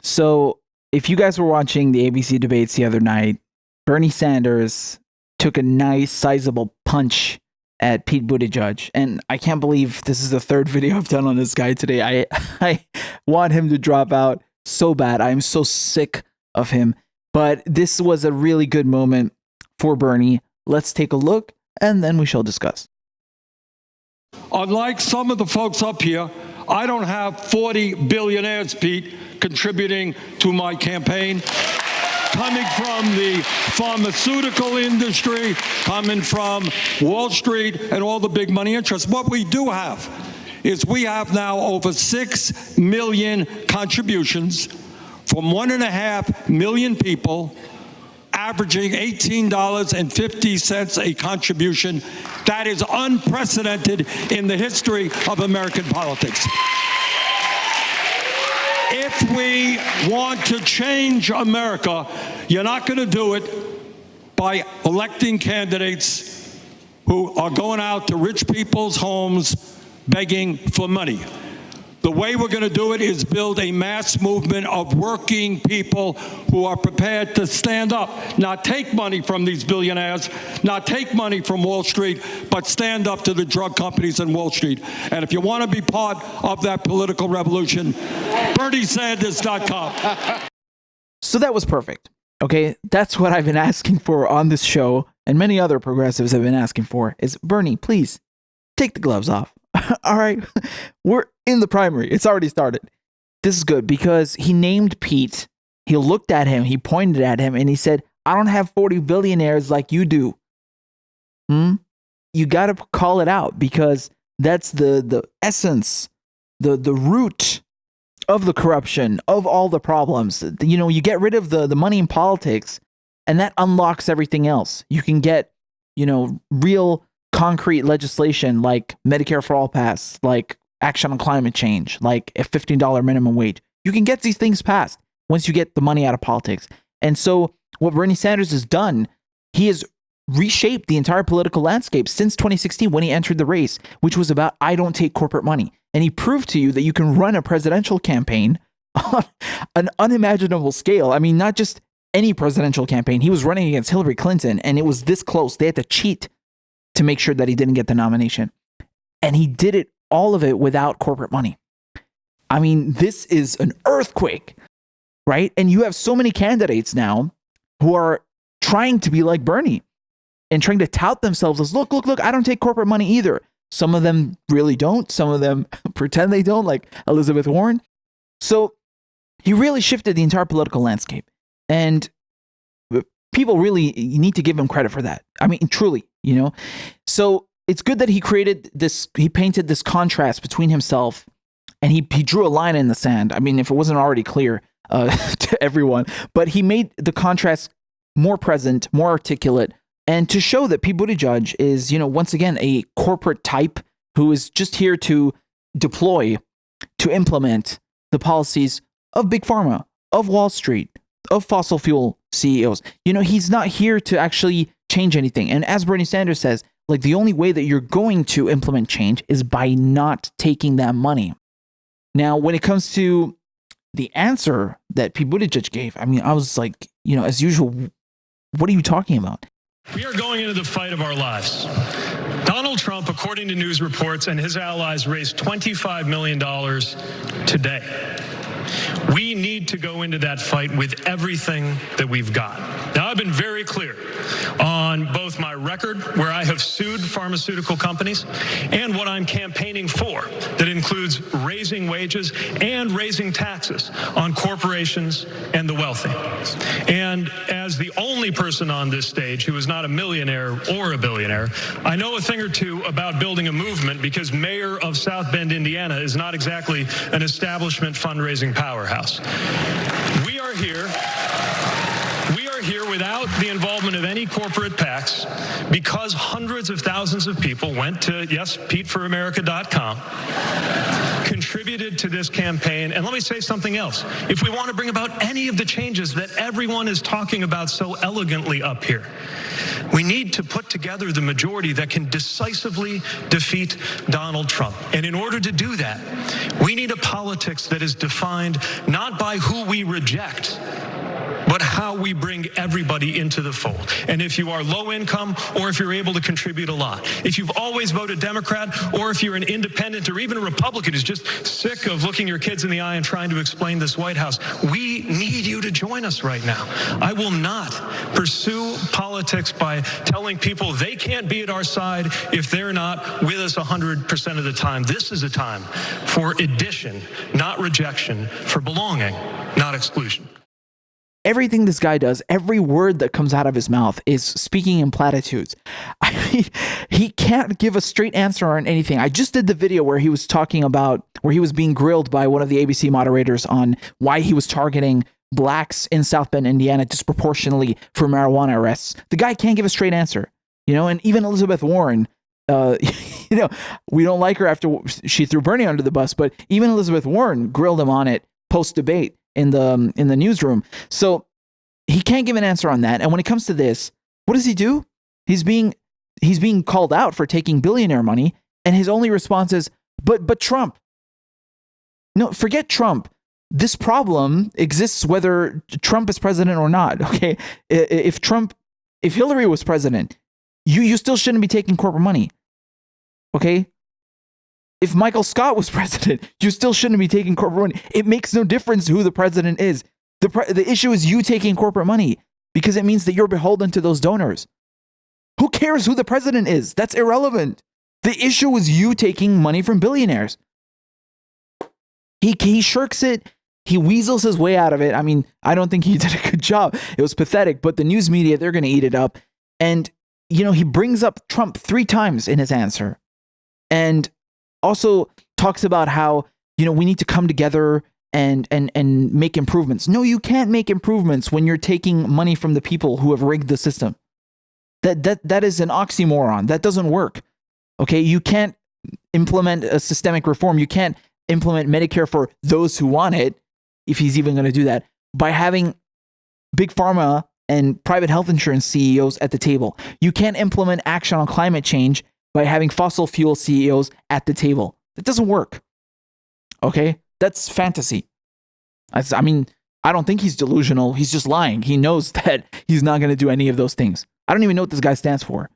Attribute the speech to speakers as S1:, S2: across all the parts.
S1: So if you guys were watching the ABC debates the other night, Bernie Sanders took a nice sizable punch at Pete Buttigieg. And I can't believe this is the third video I've done on this guy today. I want him to drop out so bad. I'm so sick of him. But this was a really good moment for Bernie. Let's take a look and then we shall discuss.
S2: Unlike some of the folks up here, I don't have 40 billionaires, Pete, contributing to my campaign, coming from the pharmaceutical industry, coming from Wall Street and all the big money interests. What we do have is we have now over 6 million contributions from 1.5 million people, averaging $18.50 a contribution. That is unprecedented in the history of American politics. If we want to change America, you're not going to do it by electing candidates who are going out to rich people's homes begging for money. The way we're going to do it is build a mass movement of working people who are prepared to stand up, not take money from these billionaires, not take money from Wall Street, but stand up to the drug companies in Wall Street. And if you want to be part of that political revolution, BernieSanders.com.
S1: So that was perfect. Okay, that's what I've been asking for on this show, and many other progressives have been asking for, is Bernie, please, take the gloves off. All right, we're in the primary. It's already started. This is good because he named Pete. He looked at him, he pointed at him, and he said, I don't have 40 billionaires like you do. You got to call it out because that's the essence, the root of the corruption, of all the problems. You know, you get rid of the money in politics, and that unlocks everything else. You can get, real concrete legislation like Medicare for All pass, like action on climate change, like a $15 minimum wage. You can get these things passed once you get the money out of politics. And so what Bernie Sanders has done, he has reshaped the entire political landscape since 2016 when he entered the race, which was about, I don't take corporate money. And he proved to you that you can run a presidential campaign on an unimaginable scale. I mean, not just any presidential campaign. He was running against Hillary Clinton, and it was this close. They had to cheat to make sure that he didn't get the nomination. And he did it, all of it, without corporate money. I mean, this is an earthquake, right? And you have so many candidates now who are trying to be like Bernie and trying to tout themselves as, look, I don't take corporate money either. Some of them really don't. Some of them pretend they don't, like Elizabeth Warren. So he really shifted the entire political landscape. And people really need to give him credit for that. I mean, truly, So it's good that he created this, he painted this contrast between himself and he drew a line in the sand. I mean, if it wasn't already clear to everyone, but he made the contrast more present, more articulate, and to show that Pete Buttigieg is, once again, a corporate type who is just here to deploy, to implement the policies of Big Pharma, of Wall Street, of fossil fuel CEOs. He's not here to actually change anything. And as Bernie Sanders says, like, the only way that you're going to implement change is by not taking that money. Now, when it comes to the answer that Pete Buttigieg gave, I mean, I was like, as usual, what are you talking about?
S3: We are going into the fight of our lives. Donald Trump, according to news reports, and his allies raised $25 million today. We need to go into that fight with everything that we've got. Now, I've been very clear on both my record, where I have sued pharmaceutical companies, and what I'm campaigning for, that includes raising wages and raising taxes on corporations and the wealthy. And as the only person on this stage who is not a millionaire or a billionaire, I know a thing or two about building a movement, because mayor of South Bend, Indiana is not exactly an establishment fundraising powerhouse. We are here without the involvement of any corporate PACs because hundreds of thousands of people went to, yes, PeteForAmerica.com, contributed to this campaign. And let me say something else. If we want to bring about any of the changes that everyone is talking about so elegantly up here, we need to put together the majority that can decisively defeat Donald Trump. And in order to do that, we need a politics that is defined not by who we reject, but how we bring everybody into the fold. And if you are low income, or if you're able to contribute a lot, if you've always voted Democrat, or if you're an independent or even a Republican who's just sick of looking your kids in the eye and trying to explain this White House, we need you to join us right now. I will not pursue politics by telling people they can't be at our side if they're not with us 100% of the time. This is a time for addition, not rejection, for belonging, not exclusion.
S1: Everything this guy does, every word that comes out of his mouth is speaking in platitudes. I mean, he can't give a straight answer on anything. I just did the video where he was talking about, where he was being grilled by one of the ABC moderators on why he was targeting blacks in South Bend, Indiana disproportionately for marijuana arrests. The guy can't give a straight answer, you know, and even Elizabeth Warren, you know, we don't like her after she threw Bernie under the bus, but even Elizabeth Warren grilled him on it post-debate in the newsroom. So he can't give an answer on that. And when it comes to this, what does he do? He's being called out for taking billionaire money, and his only response is, but Trump. No, forget Trump. This problem exists whether Trump is president or not. Okay, if Hillary was president, you still shouldn't be taking corporate money. Okay. If Michael Scott was president, you still shouldn't be taking corporate money. It makes no difference who the president is. The issue is you taking corporate money, because it means that you're beholden to those donors. Who cares who the president is? That's irrelevant. The issue is you taking money from billionaires. He shirks it. He weasels his way out of it. I mean, I don't think he did a good job. It was pathetic, but the news media, they're going to eat it up. And, you know, he brings up Trump 3 times in his answer. And also talks about how, you know, we need to come together and make improvements. No, you can't make improvements when you're taking money from the people who have rigged the system. That is an oxymoron. That doesn't work. Okay, you can't implement a systemic reform. You can't implement Medicare for those who want it, if he's even going to do that, by having big pharma and private health insurance CEOs at the table. You can't implement action on climate change by having fossil fuel CEOs at the table. It doesn't work. Okay? That's fantasy. I mean, I don't think he's delusional. He's just lying. He knows that he's not going to do any of those things. I don't even know what this guy stands for.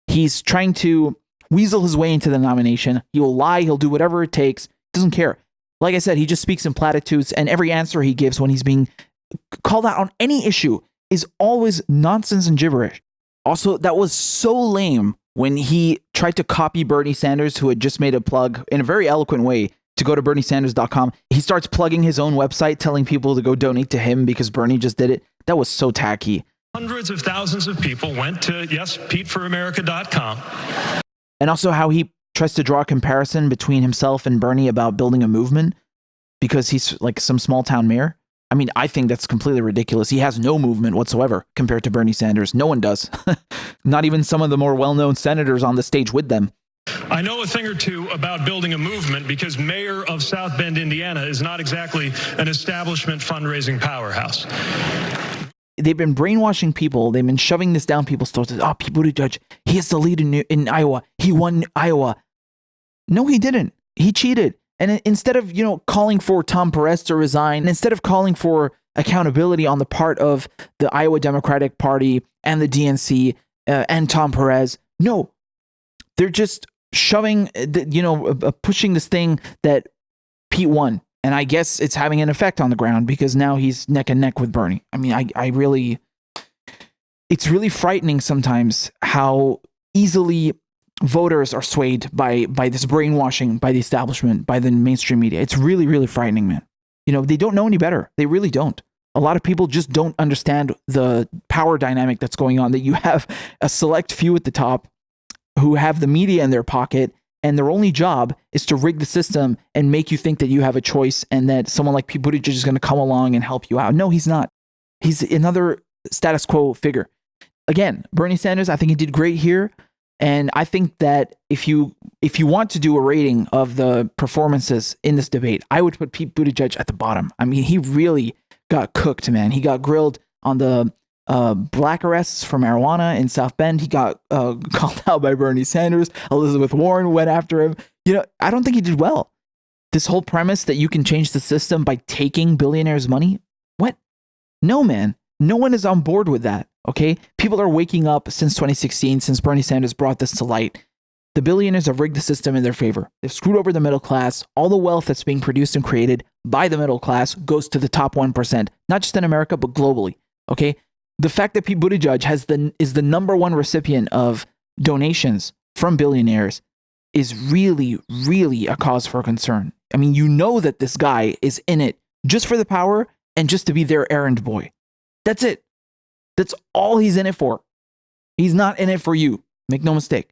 S1: He's trying to weasel his way into the nomination. He will lie. He'll do whatever it takes. Doesn't care. Like I said, he just speaks in platitudes, and every answer he gives when he's being called out on any issue is always nonsense and gibberish. Also, that was so lame when he tried to copy Bernie Sanders, who had just made a plug in a very eloquent way to go to BernieSanders.com. He starts plugging his own website, telling people to go donate to him because Bernie just did it. That was so tacky.
S3: Hundreds of thousands of people went to, yes, PeteForAmerica.com.
S1: And also how he tries to draw a comparison between himself and Bernie about building a movement because he's like some small town mayor. I mean, I think that's completely ridiculous. He has no movement whatsoever compared to Bernie Sanders. No one does. Not even some of the more well-known senators on the stage with them.
S3: I know a thing or two about building a movement because mayor of South Bend, Indiana is not exactly an establishment fundraising powerhouse.
S1: They've been brainwashing people. They've been shoving this down people's throats. Oh, Pete Buttigieg, he is the lead in Iowa. He won Iowa. No, he didn't. He cheated. And instead of, you know, calling for Tom Perez to resign, instead of calling for accountability on the part of the Iowa Democratic Party and the DNC and Tom Perez, no, they're just shoving, pushing this thing that Pete won. And I guess it's having an effect on the ground because now he's neck and neck with Bernie. I mean, it's really frightening sometimes how easily voters are swayed by this brainwashing by the establishment, by the mainstream media. It's really, really frightening, man. You know, they don't know any better. They really don't. A lot of people just don't understand the power dynamic that's going on, that you have a select few at the top who have the media in their pocket, and their only job is to rig the system and make you think that you have a choice and that someone like Pete Buttigieg is going to come along and help you out. No, he's not. He's another status quo figure. again, Bernie Sanders, I think he did great here. And I think that if you want to do a rating of the performances in this debate, I would put Pete Buttigieg at the bottom. I mean, he really got cooked, man. He got grilled on the black arrests for marijuana in South Bend. He got called out by Bernie Sanders. Elizabeth Warren went after him. You know, I don't think he did well. This whole premise that you can change the system by taking billionaires' money? What? No, man. No one is on board with that, okay? People are waking up since 2016, since Bernie Sanders brought this to light. The billionaires have rigged the system in their favor. They've screwed over the middle class. All the wealth that's being produced and created by the middle class goes to the top 1%, not just in America, but globally, okay? The fact that Pete Buttigieg is the number one recipient of donations from billionaires is really, really a cause for concern. I mean, you know that this guy is in it just for the power and just to be their errand boy. That's it. That's all he's in it for. He's not in it for you. Make no mistake.